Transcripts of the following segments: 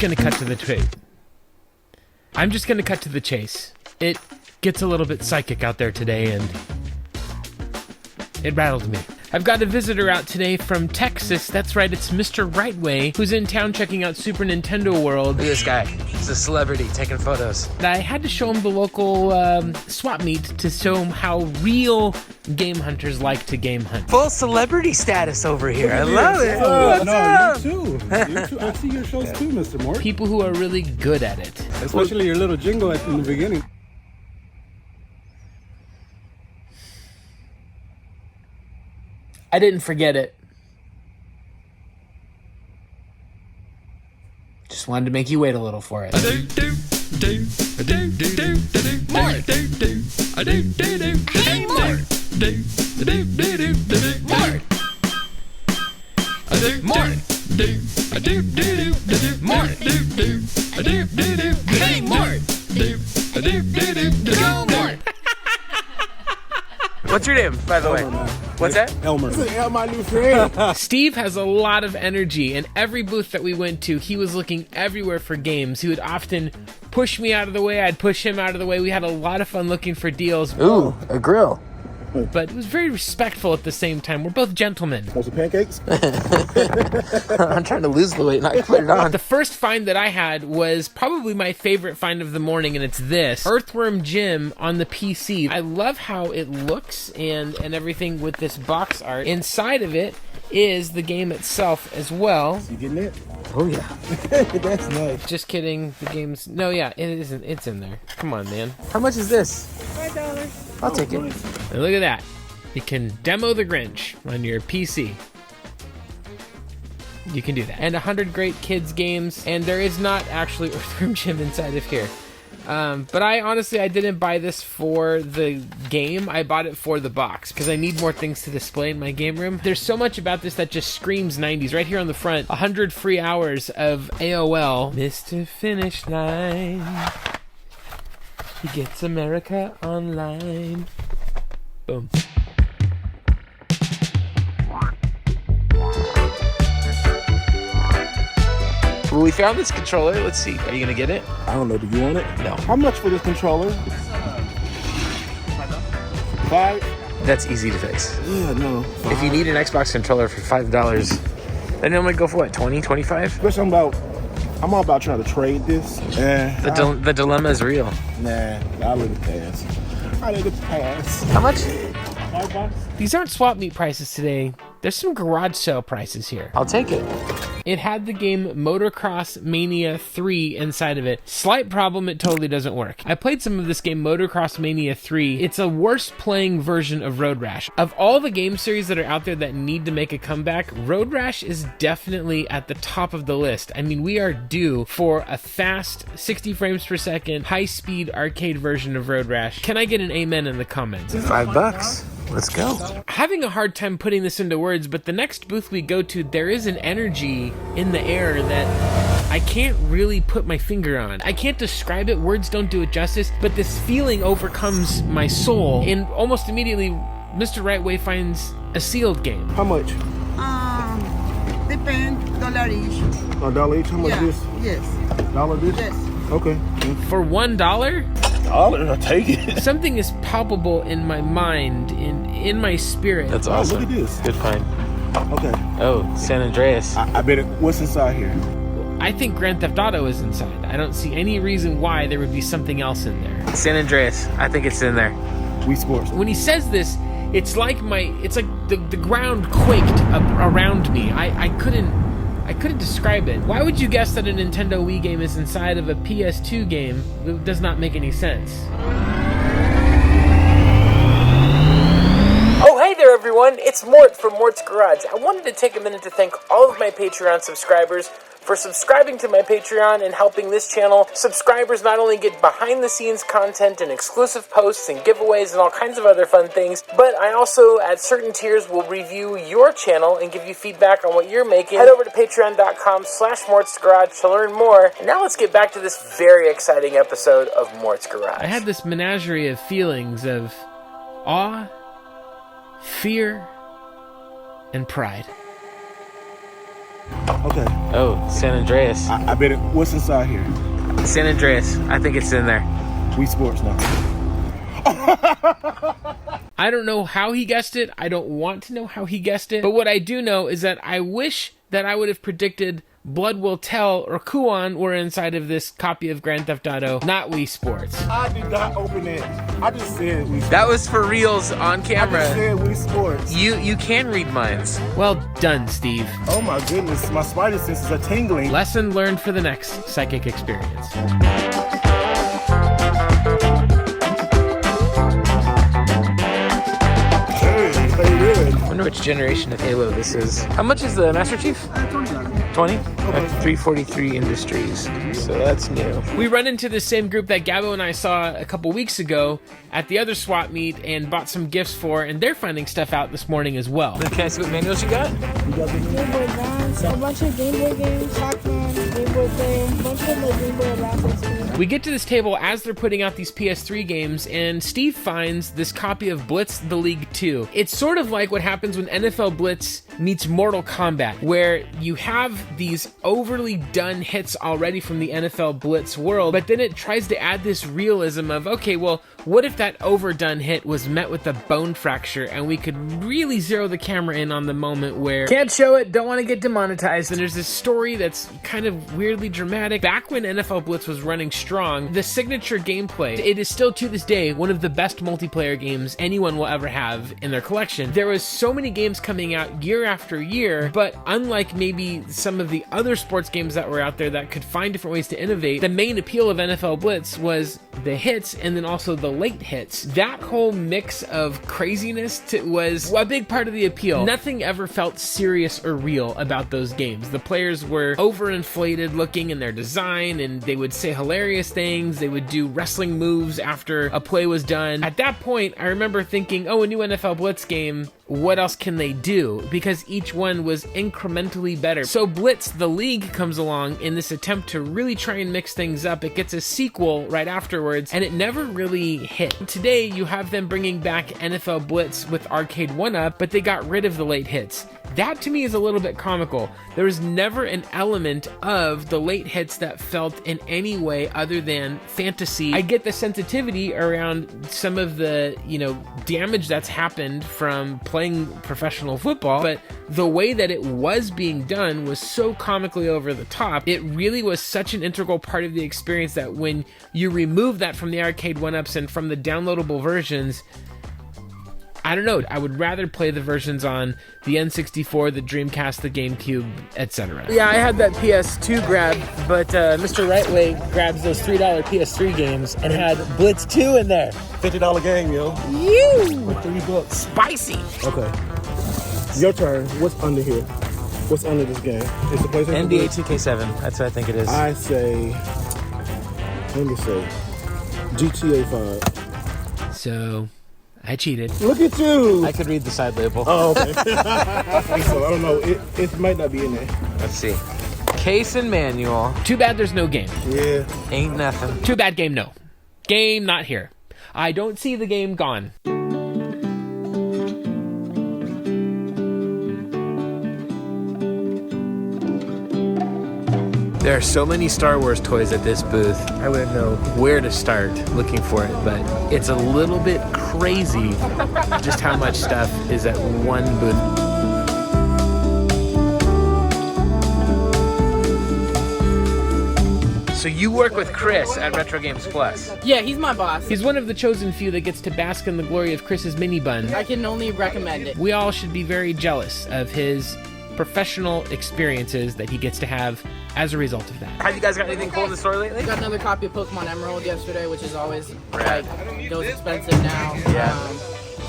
going to cut to the chase. It gets a little bit psychic out there today, and it rattled me. I've got a visitor out today from Texas. That's right, it's Mr. Rightway, who's in town checking out Super Nintendo World. Look at this guy. He's a celebrity taking photos. I had to show him the local swap meet to show him how real game hunters like to game hunt. Full celebrity status over here. I love it. What's up? You too. You too. I see your shows too, Mr. Mort. People who are really good at it. Especially your little jingle in the beginning. I didn't forget it. Just wanted to make you wait a little for it. Mort! Hey, Mort! Mort! Hey, Mort! Go, Mort! What's your name, by the way? Man. What's that? Elmer. My new friend. Steve has a lot of energy, and every booth that we went to, he was looking everywhere for games. He would often push me out of the way, I'd push him out of the way. We had a lot of fun looking for deals. Ooh, a grill. But it was very respectful at the same time. We're both gentlemen. Want some pancakes? I'm trying to lose the weight, not put it on. The first find that I had was probably my favorite find of the morning, and it's this. Earthworm Jim on the PC. I love how it looks and everything with this box art. Inside of it is the game itself as well. You getting it? Oh, yeah. That's nice. Just kidding. The game's... No, yeah, it isn't. It's in there. Come on, man. How much is this? $5. I'll take it. And look at that. You can demo the Grinch on your PC. You can do that. And 100 great kids games. And there is not actually Earthworm Jim inside of here. But I didn't buy this for the game. I bought it for the box because I need more things to display in my game room. There's so much about this that just screams 90s. Right here on the front, 100 free hours of AOL. Mr. Finish Line. He gets America online. Boom. Well, we found this controller. Let's see. Are you going to get it? I don't know. Do you want it? No. How much for this controller? $5? That's easy to fix. Yeah, no. If you need an Xbox controller for $5, then it might go for what, 20, 25? Especially I'm all about trying to trade this. The dilemma is real. Nah, I'll let it pass. How much? $5? These aren't swap meet prices today. There's some garage sale prices here. I'll take it. It had the game Motocross Mania 3 inside of it. Slight problem, it totally doesn't work. I played some of this game, Motocross Mania 3. It's a worse playing version of Road Rash. Of all the game series that are out there that need to make a comeback, Road Rash is definitely at the top of the list. I mean, we are due for a fast, 60 frames per second, high-speed arcade version of Road Rash. Can I get an amen in the comments? $5. Let's go. Having a hard time putting this into words, but the next booth we go to, there is an energy in the air that I can't really put my finger on. I can't describe it, words don't do it justice, but this feeling overcomes my soul, and almost immediately, Mr. Rightway finds a sealed game. How much? Depends, $1 each. $1 each? How much this? Yes. $1 this? Yes. Okay. For $1? $1, I'll take it. Something is palpable in my mind, in my spirit. That's Oh, awesome. look at this. Good find. Okay. Oh, San Andreas. I bet it. What's inside here? I think Grand Theft Auto is inside. I don't see any reason why there would be something else in there. San Andreas. I think it's in there. Wii Sports. When he says this, it's like the ground quaked around me. I couldn't describe it. Why would you guess that a Nintendo Wii game is inside of a PS2 game? It does not make any sense. Oh, hey there everyone, it's Mort from Mort's Garage. I wanted to take a minute to thank all of my Patreon subscribers for subscribing to my Patreon and helping this channel. Subscribers not only get behind the scenes content and exclusive posts and giveaways and all kinds of other fun things, but I also at certain tiers will review your channel and give you feedback on what you're making. Head over to patreon.com/Mort's Garage to learn more. And now let's get back to this very exciting episode of Mort's Garage. I had this menagerie of feelings of awe, fear, and pride. Okay. Oh, San Andreas. I bet it. What's inside here? San Andreas. I think it's in there. Wii Sports now. I don't know how he guessed it. I don't want to know how he guessed it. But what I do know is that I wish that I would have predicted Blood Will Tell or Kuon were inside of this copy of Grand Theft Auto, not Wii Sports. I did not open it. I just said Wii Sports. That was for reals on camera. I just said Wii Sports. You can read minds. Well done, Steve. Oh my goodness, my spider senses are tingling. Lesson learned for the next psychic experience. I wonder which generation of Halo this is. How much is the Master Chief? 20? At 343 Industries. So that's new. We run into the same group that Gabo and I saw a couple weeks ago at the other swap meet and bought some gifts for, and they're finding stuff out this morning as well. Can I see what manuals you got? Game Boy Advance, a bunch of Game Boy games, Pac-Man, Game Boy Player, a bunch of like Game Boy Advance games. We get to this table as they're putting out these PS3 games, and Steve finds this copy of Blitz the League 2. It's sort of like what happens when NFL Blitz meets Mortal Kombat, where you have these overly done hits already from the NFL Blitz world, but then it tries to add this realism of, okay, well, what if that overdone hit was met with a bone fracture and we could really zero the camera in on the moment where can't show it, don't want to get demonetized, and there's this story that's kind of weirdly dramatic. Back when NFL Blitz was running strong, the signature gameplay, it is still to this day one of the best multiplayer games anyone will ever have in their collection. There was so many games coming out year after year, but unlike maybe some of the other sports games that were out there that could find different ways to innovate, the main appeal of NFL Blitz was the hits and then also the late hits. That whole mix of craziness was a big part of the appeal. Nothing ever felt serious or real about those games. The players were overinflated looking in their design, and they would say hilarious things. They would do wrestling moves after a play was done. At that point, I remember thinking, oh, a new NFL Blitz game, what else can they do? Because each one was incrementally better. So Blitz the League comes along in this attempt to really try and mix things up. It gets a sequel right afterwards, and it never really hit. Today, you have them bringing back NFL Blitz with Arcade 1-Up, but they got rid of the late hits. That to me is a little bit comical. There was never an element of the late hits that felt in any way other than fantasy. I get the sensitivity around some of the, damage that's happened from playing professional football, but the way that it was being done was so comically over the top. It really was such an integral part of the experience that when you remove that from the Arcade 1-Ups and from the downloadable versions, I don't know, I would rather play the versions on the N64, the Dreamcast, the GameCube, etc. Yeah, I had that PS2 grab, but Mr. Rightway grabs those $3 PS3 games and had Blitz 2 in there. $50 game, yo. You! For $3. Spicy! Okay. Your turn. What's under here? What's under this game? Is the PlayStation? NBA 2K7. That's what I think it is. I say, let me say, GTA 5. So, I cheated. Look at you! I could read the side label. Oh, okay. I think so. I don't know. It might not be in there. Let's see. Case and manual. Too bad there's no game. Yeah. Ain't nothing. Too bad game, no. Game not here. I don't see the game gone. There are so many Star Wars toys at this booth. I wouldn't know where to start looking for it, but it's a little bit crazy just how much stuff is at one booth. So you work with Chris at Retro Games Plus. Yeah, he's my boss. He's one of the chosen few that gets to bask in the glory of Chris's mini bun. I can only recommend it. We all should be very jealous of his professional experiences that he gets to have as a result of that. Have you guys got anything cool in the store lately? I got another copy of Pokemon Emerald yesterday, which is always like goes expensive now. Yeah.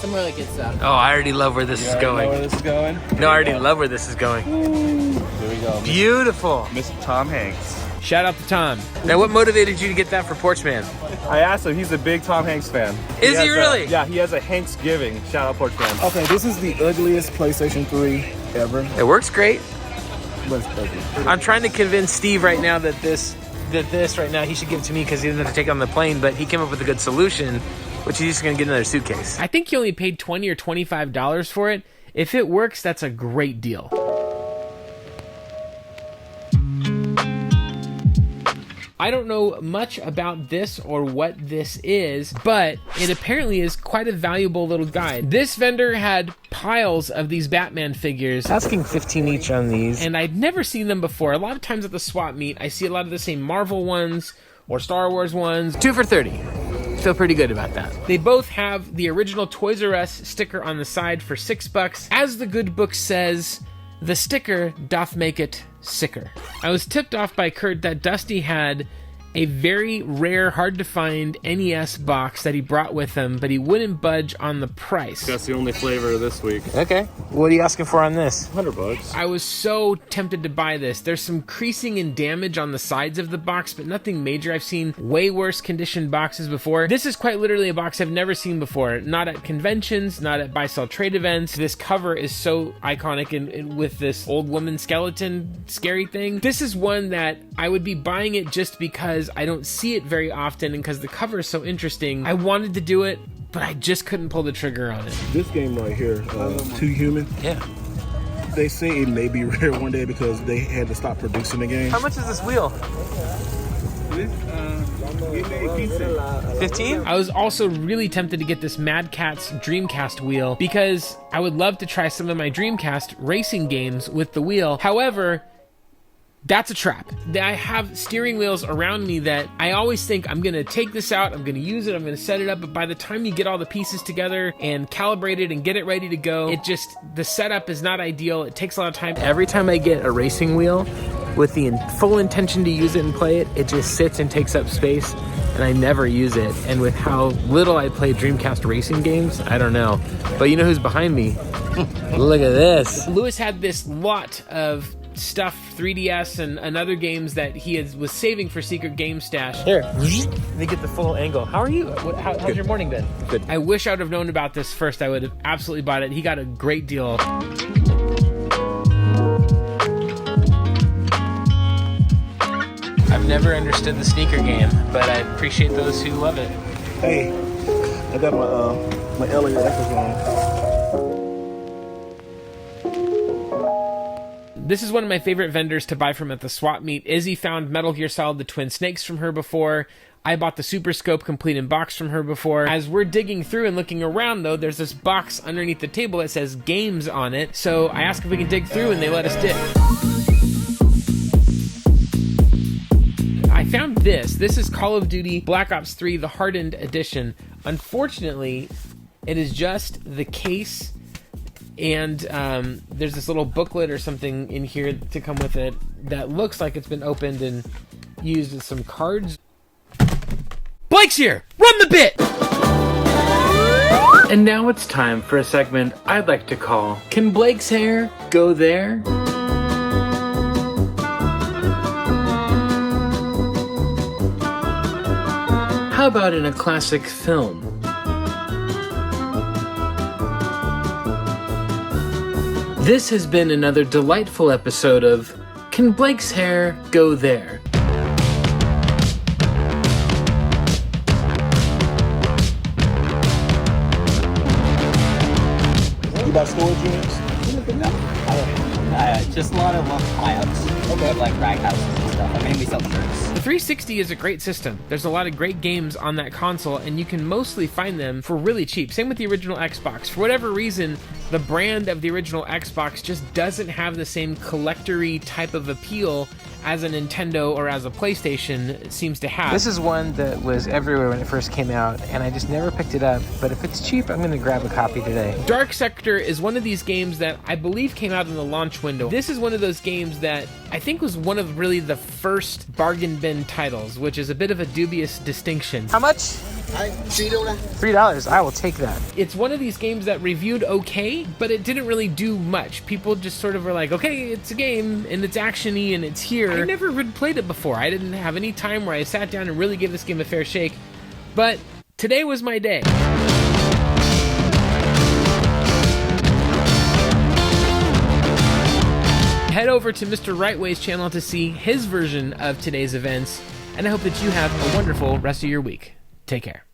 Some really good stuff. Oh, I already love where this is going. Know where this is going? No, I already love where this is going. Here we go. Beautiful. Mr. Tom Hanks. Shout out to Tom. Now, what motivated you to get that for Porchman? I asked him. He's a big Tom Hanks fan. Is he really? Yeah, he has a Hanksgiving. Shout out Porchman. Okay, this is the ugliest PlayStation 3 ever. It works great. But it's ugly. I'm trying to convince Steve right now that this right now he should give it to me because he doesn't have to take it on the plane, but he came up with a good solution, which he's just going to get another suitcase. I think he only paid $20 or $25 for it. If it works, that's a great deal. I don't know much about this or what this is, but it apparently is quite a valuable little guide. This vendor had piles of these Batman figures. Asking 15 each on these. And I'd never seen them before. A lot of times at the swap meet, I see a lot of the same Marvel ones or Star Wars ones. 2 for $30. Feel pretty good about that. They both have the original Toys R Us sticker on the side for $6. As the good book says, the sticker doth make it sicker. I was tipped off by Kurt that Dusty had a very rare, hard to find NES box that he brought with him, but he wouldn't budge on the price. That's the only flavor this week. Okay. What are you asking for on this? $100. I was so tempted to buy this. There's some creasing and damage on the sides of the box, but nothing major. I've seen way worse conditioned boxes before. This is quite literally a box I've never seen before. Not at conventions, not at buy-sell trade events. This cover is so iconic and with this old woman skeleton scary thing. This is one that I would be buying it just because I don't see it very often and because the cover is so interesting. I wanted to do it, but I just couldn't pull the trigger on it. This game right here, Too Human. Yeah. They say it may be rare one day because they had to stop producing the game. How much is this wheel? 15? I was also really tempted to get this Mad Catz Dreamcast wheel because I would love to try some of my Dreamcast racing games with the wheel. However, that's a trap. I have steering wheels around me that I always think I'm gonna take this out, I'm gonna use it, I'm gonna set it up, but by the time you get all the pieces together and calibrate it and get it ready to go, the setup is not ideal. It takes a lot of time. Every time I get a racing wheel with the full intention to use it and play it, it just sits and takes up space and I never use it. And with how little I play Dreamcast racing games, I don't know. But you know who's behind me? Look at this. Lewis had this lot of stuff, 3DS and other games that he was saving for Secret Game Stash. Here, they get the full angle. How are you? How's your morning been? Good. I wish I would have known about this first. I would have absolutely bought it. He got a great deal. I've never understood the sneaker game, but I appreciate those who love it. Hey, I got my Elliot Echoes on. This is one of my favorite vendors to buy from at the swap meet. Izzy found Metal Gear Solid The Twin Snakes from her before. I bought the Super Scope complete in box from her before. As we're digging through and looking around, though, there's this box underneath the table that says games on it. So I asked if we can dig through, and they let us dig. I found this. This is Call of Duty Black Ops 3, the Hardened Edition. Unfortunately, it is just the case, and there's this little booklet or something in here to come with it that looks like it's been opened and used with some cards. Blake's here! Run the bit! And now it's time for a segment I'd like to call Can Blake's Hair Go There? How about in a classic film? This has been another delightful episode of Can Blake's Hair Go There? You buy storage units? Just a lot of buyouts of like rag houses and stuff. I mainly sell shirts. The 360 is a great system. There's a lot of great games on that console, and you can mostly find them for really cheap. Same with the original Xbox. For whatever reason, the brand of the original Xbox just doesn't have the same collector-y type of appeal as a Nintendo or as a PlayStation seems to have. This is one that was everywhere when it first came out, and I just never picked it up, but if it's cheap, I'm going to grab a copy today. Dark Sector is one of these games that I believe came out in the launch window. This is one of those games that I think was one of really the first bargain bin titles, which is a bit of a dubious distinction. How much? $3. I will take that. It's one of these games that reviewed okay, but it didn't really do much. People just sort of were like, okay, it's a game, and it's action-y, and it's here. I never really played it before. I didn't have any time where I sat down and really gave this game a fair shake, but today was my day. Head over to Mr. Rightway's channel to see his version of today's events, and I hope that you have a wonderful rest of your week. Take care.